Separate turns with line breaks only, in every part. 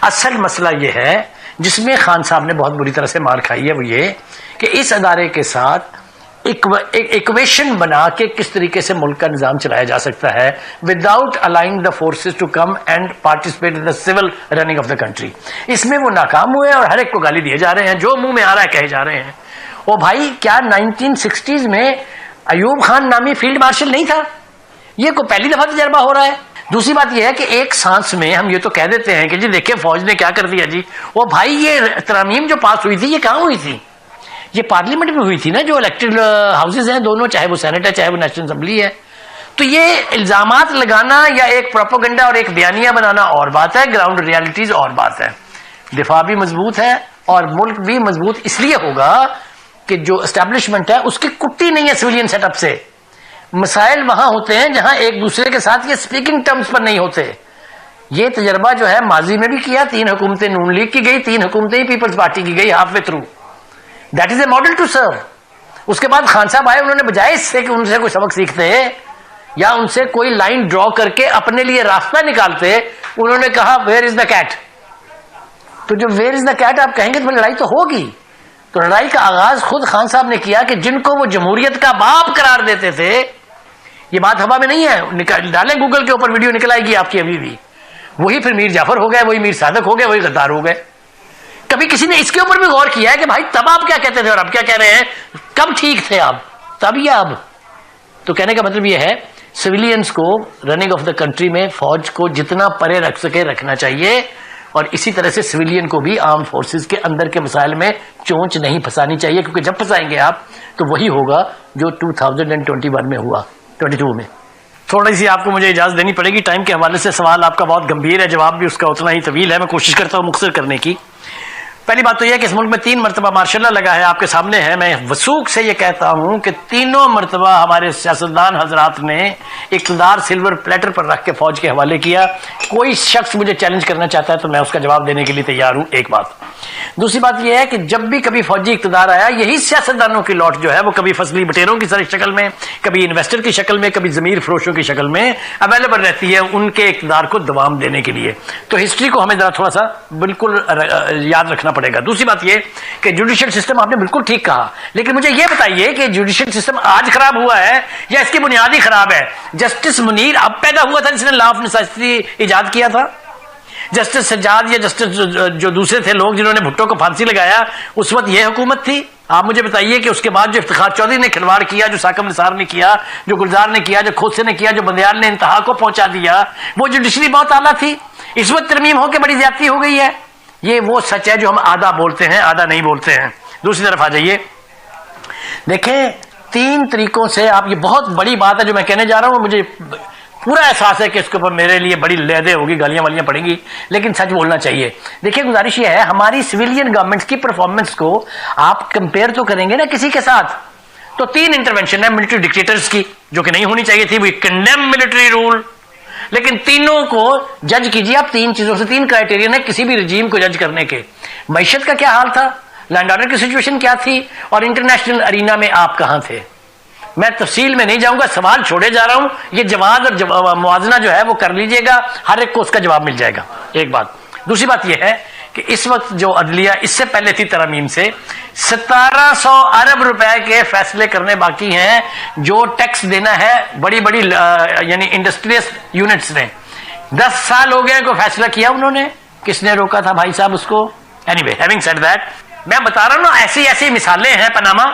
असल मसला ये है जिसमें खान साहब ने बहुत बुरी तरह से मार खाई है, वो ये कि इस अदारे के साथ एक इक्वेशन बना के किस तरीके से मुल्क का निजाम चलाया जा सकता है without allowing the forces to come and participate in the civil running of the country. इसमें वो नाकाम हुए और हर एक को गाली दिए जा रहे हैं, जो मुंह में आ रहा है कहे जा रहे हैं। ओ भाई, क्या 1960s में अयूब खान नामी फील्ड मार्शल नहीं था? ये को पहली दफा तजर्बा हो रहा है। दूसरी बात यह है कि एक सांस में हम ये तो कह देते हैं कि जी देखिए फौज ने क्या कर दिया जी। वो भाई, ये तरमीम जो पास हुई थी ये कहां हुई थी? ये पार्लियामेंट में हुई थी ना, जो इलेक्टेड हाउसेज हैं दोनों, चाहे वो सेनेट है चाहे वो नेशनल असेंबली है। तो ये इल्जामात लगाना या एक प्रोपेगेंडा और एक बयानिया बनाना और बात है, ग्राउंड रियलिटीज और बात है। दिफा भी मजबूत है और मुल्क भी मजबूत इसलिए होगा कि जो एस्टेब्लिशमेंट है उसकी कुट्टी नहीं है सिविलियन सेटअप से। मसाइल वहां होते हैं जहां एक दूसरे के साथ ये स्पीकिंग टर्म्स पर नहीं होते। ये तजर्बा जो है माजी में भी किया, 3 हुकूमतें नून लीग की गई, 3 हुकूमतें ही पीपल्स पार्टी की गई half way through. That is a model to serve. उसके बाद खान साहब आए, उन्होंने बजाय इससे कि उनसे कोई सबक सीखते या उनसे कोई लाइन ड्रॉ करके अपने लिए रास्ता निकालते, उन्होंने कहा वेयर इज द कैट। तो जो वेयर इज द कैट आप कहेंगे तो लड़ाई तो होगी। तो लड़ाई का आगाज खुद खान साहब ने किया कि जिनको वो जमहूरियत का बाप करार देते थे, ये बात हवा में नहीं है, डालें गूगल के ऊपर वीडियो निकल आएगी आपकी अभी भी, वही फिर मीर जाफर हो गए, वही मीर सादक हो गए, वही गद्दार हो गए। कभी किसी ने इसके ऊपर भी गौर किया है कि भाई तब आप क्या कहते थे और अब क्या कह रहे हैं? कब ठीक थे आप, तब या अब? तो कहने का मतलब यह है सिविलियंस को रनिंग ऑफ द कंट्री में फौज को जितना परे रख सके रखना चाहिए, और इसी तरह से सिविलियन को भी आर्म फोर्सेस के अंदर के मसाइल में चोंच नहीं फंसानी चाहिए, क्योंकि जब फंसाएंगे आप तो वही होगा जो 2021 में हुआ, 22 में। थोड़ी सी आपको मुझे इजाजत देनी पड़ेगी टाइम के हवाले से। सवाल आपका बहुत गंभीर है, जवाब भी उसका उतना ही तवील है, मैं कोशिश करता हूं मुख्तसर करने की। पहली बात तो यह कि इस मुल्क में 3 मरतबा मार्शल लगा है, आपके सामने है। मैं वसूख से यह कहता हूं कि तीनों मरतबा हमारे सियासतदान हजरात ने इक़्तिदार सिल्वर प्लेटर पर रख के फौज के हवाले किया। कोई शख्स मुझे चैलेंज करना चाहता है तो मैं उसका जवाब देने के लिए तैयार हूं, एक बात। दूसरी बात यह है कि जब भी कभी फौजी इक़्तिदार आया, यही सियासतदानों की लौट जो है वो कभी फसली बटेरों की शक्ल में, कभी इन्वेस्टर की शक्ल में, कभी जमीर फरोशों की शक्ल में अवेलेबल रहती है उनके इक़्तिदार को दवाम देने के लिए। तो हिस्ट्री को हमें जरा थोड़ा सा बिल्कुल याद रखना पड़ेगा। दूसरी बात यह कि जुडिशियल सिस्टम, आपने बिल्कुल ठीक कहा, लेकिन मुझे यह बताइए कि जुडिशियल सिस्टम आज खराब हुआ है या इसकी बुनियाद ही खराब है? जस्टिस मुनीर अब पैदा हुआ था जिसने लॉ ऑफ नेसेसिटी इजाद किया था? जस्टिस सज्जाद या जस्टिस जो दूसरे थे लोग जिन्होंने भुट्टो को फांसी लगाया, उस वक्त यह हुकूमत थी? आप मुझे बताइए कि उसके बाद जो इफ्तिखार चौधरी ने खिलवाड़ किया, जो साकम निसार ने किया, जो गुलजार ने किया, जो खोसे ने किया, जो बंदयाल ने इंतहा को पहुंचा दिया, वो जुडिशरी बहुत आला थी। इस वक्त तरमीम होकर बड़ी ज्यादती हो गई है। ये वो सच है जो हम आधा बोलते हैं, आधा नहीं बोलते हैं। दूसरी तरफ आ जाइए, देखें 3 तरीकों से आप, ये बहुत बड़ी बात है जो मैं कहने जा रहा हूं, मुझे पूरा एहसास है कि इसके ऊपर मेरे लिए बड़ी लहदे होगी, गालियां वालियां पड़ेंगी, लेकिन सच बोलना चाहिए। देखिए गुजारिश ये है, हमारी सिविलियन गवर्नमेंट्स की परफॉर्मेंस को आप कंपेयर तो करेंगे ना किसी के साथ, तो 3 इंटरवेंशन है मिलिट्री डिक्टेटर्स की जो कि नहीं होनी चाहिए थी, वी कंडेम मिलिट्री रूल। लेकिन तीनों को जज कीजिए आप 3 चीजों से, 3 क्राइटेरियन है किसी भी रजीम को जज करने के। मईशत का क्या हाल था, लैंड ऑर्डर की सिचुएशन क्या थी, और इंटरनेशनल अरीना में आप कहां थे। मैं तफसील में नहीं जाऊंगा, सवाल छोड़े जा रहा हूं, ये जवाब और मुआवजना जो है वो कर लीजिएगा, हर एक को उसका जवाब मिल जाएगा, एक बात। दूसरी बात यह है कि इस वक्त जो अदलिया इससे पहले थी तरमीम से 1700 अरब रुपए के फैसले करने बाकी हैं, जो टैक्स देना है बड़ी बड़ी यानी इंडस्ट्रियल यूनिट्स ने। 10 साल हो गए को फैसला किया उन्होंने, किसने रोका था भाई साहब उसको? एनीवे, हैविंग सेड दैट, मैं बता रहा हूं ना, ऐसी ऐसी मिसालें हैं पनामा।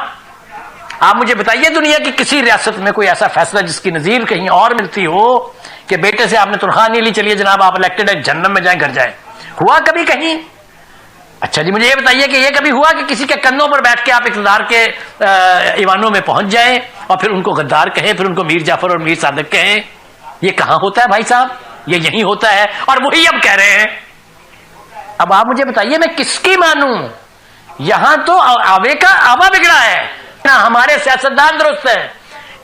आप मुझे बताइए दुनिया की किसी रियासत में कोई ऐसा फैसला जिसकी नजीर कहीं और मिलती हो कि बेटे से आपने तनख्वाह नहीं ली, चलिए जनाब आप इलेक्टेड है, जन्नत में जाए, घर जाए? हुआ कभी कहीं? अच्छा जी, मुझे ये बताइए कि ये कभी हुआ कि किसी के कंधों पर बैठ के आप इक़्तिदार के ईवानों में पहुंच जाएं और फिर उनको गद्दार कहें, फिर उनको मीर जाफर और मीर सादक कहें? ये कहां होता है भाई साहब? ये यही होता है, और वही अब कह रहे हैं। अब आप मुझे बताइए मैं किसकी मानूं? यहां तो आवे का आवा बिगड़ा है ना, हमारे सियासतदान दुरुस्त है।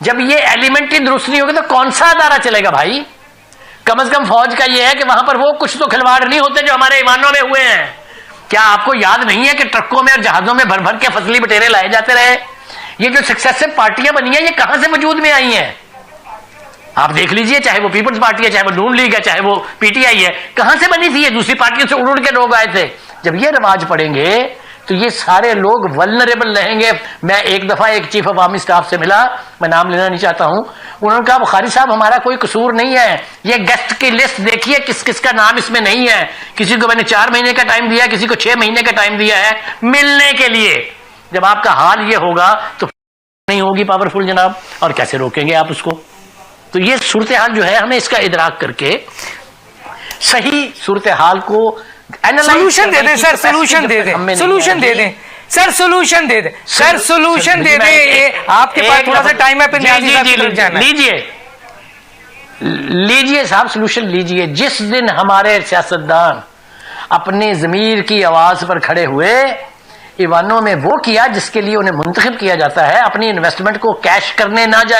जब ये एलिमेंट्री दुरुस्त नहीं होगी तो कौन सा अदारा चलेगा भाई? कम से कम फौज का ये है कि वहां पर वो कुछ तो खिलवाड़ नहीं होते जो हमारे ईमानों में हुए हैं। क्या आपको याद नहीं है कि ट्रकों में और जहाजों में भर भर के फसली बटेरे लाए जाते रहे? ये जो सक्सेसिव पार्टियां बनी हैं, ये कहां से वजूद में आई हैं? आप देख लीजिए, चाहे वो पीपल्स पार्टी है, चाहे वो नून लीग है, चाहे वो पीटीआई है, कहां से बनी थी ये? दूसरी पार्टियों से उड़ उड़ के लोग आए थे। जब ये रिवाज पड़ेंगे तो ये सारे लोग वल्नरेबल रहेंगे। मैं एक दफा एक चीफ ऑफ आर्मी स्टाफ से मिला, मैं नाम लेना नहीं चाहता हूं, उन्होंने कहा बुखारी साहब हमारा कोई कसूर नहीं है, ये गेस्ट की लिस्ट देखिए किस किस का नाम इसमें नहीं है। किसी को मैंने 4 महीने का टाइम दिया, किसी को 6 महीने का टाइम दिया है मिलने के लिए। जब आपका हाल ये होगा तो नहीं होगी पावरफुल जनाब, और कैसे रोकेंगे आप उसको? तो ये सूरत हाल जो है, हमें इसका इदराक करके सही सूरत हाल को
सोल्यूशन दे दें सर, सोल्यूशन दे दें, सोल्यूशन दे दें सर, सोल्यूशन दे दें सर, सोल्यूशन दे दें। आपके पास थोड़ा सा टाइम है,
लीजिए साहब, सोल्यूशन लीजिए। जिस दिन हमारे सियासतदान अपनी ज़मीर की आवाज पर खड़े हुए, ईवानों में वो किया जिसके लिए उन्हें मुंतखब किया जाता है, अपनी इन्वेस्टमेंट को कैश करने ना जाए।